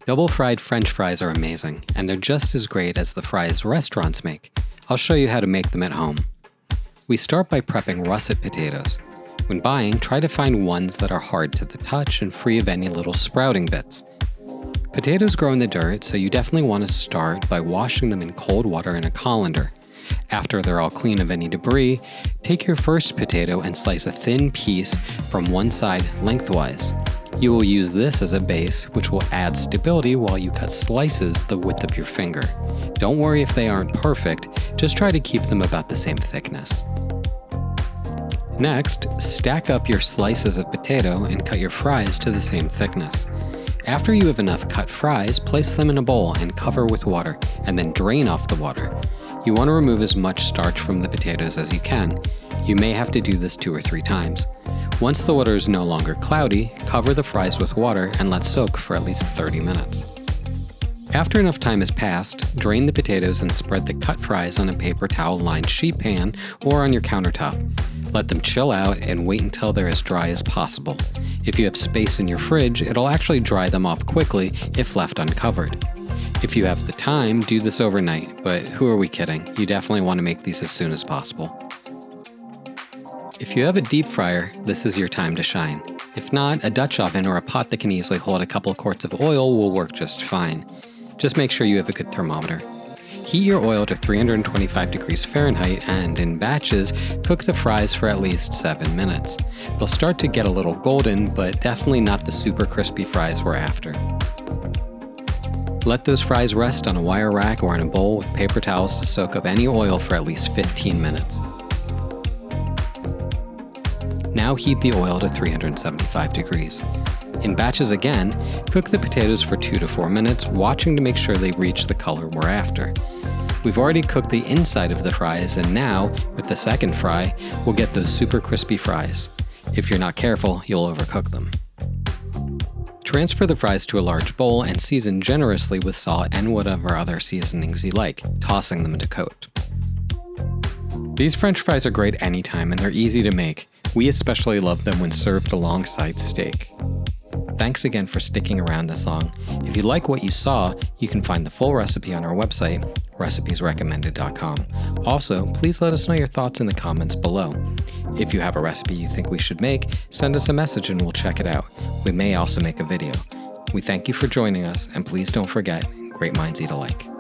Double fried French fries are amazing, and they're just as great as the fries restaurants make. I'll show you how to make them at home. We start by prepping russet potatoes. When buying, try to find ones that are hard to the touch and free of any little sprouting bits. Potatoes grow in the dirt, so you definitely want to start by washing them in cold water in a colander. After they're all clean of any debris, take your first potato and slice a thin piece from one side lengthwise. You will use this as a base, which will add stability while you cut slices the width of your finger. Don't worry if they aren't perfect, just try to keep them about the same thickness. Next, stack up your slices of potato and cut your fries to the same thickness. After you have enough cut fries, place them in a bowl and cover with water, and then drain off the water. You want to remove as much starch from the potatoes as you can. You may have to do this 2 or 3 times. Once the water is no longer cloudy, cover the fries with water and let soak for at least 30 minutes. After enough time has passed, drain the potatoes and spread the cut fries on a paper towel-lined sheet pan or on your countertop. Let them chill out and wait until they're as dry as possible. If you have space in your fridge, it'll actually dry them off quickly if left uncovered. If you have the time, do this overnight, but who are we kidding? You definitely want to make these as soon as possible. If you have a deep fryer, this is your time to shine. If not, a Dutch oven or a pot that can easily hold a couple quarts of oil will work just fine. Just make sure you have a good thermometer. Heat your oil to 325 degrees Fahrenheit and, in batches, cook the fries for at least 7 minutes. They'll start to get a little golden, but definitely not the super crispy fries we're after. Let those fries rest on a wire rack or in a bowl with paper towels to soak up any oil for at least 15 minutes. Now heat the oil to 375 degrees. In batches again, cook the potatoes for 2 to 4 minutes, watching to make sure they reach the color we're after. We've already cooked the inside of the fries, and now, with the second fry, we'll get those super crispy fries. If you're not careful, you'll overcook them. Transfer the fries to a large bowl and season generously with salt and whatever other seasonings you like, tossing them to coat. These French fries are great anytime and they're easy to make. We especially love them when served alongside steak. Thanks again for sticking around this long. If you like what you saw, you can find the full recipe on our website, recipesrecommended.com. Also, please let us know your thoughts in the comments below. If you have a recipe you think we should make, send us a message and we'll check it out. We may also make a video. We thank you for joining us, and please don't forget, great minds eat alike.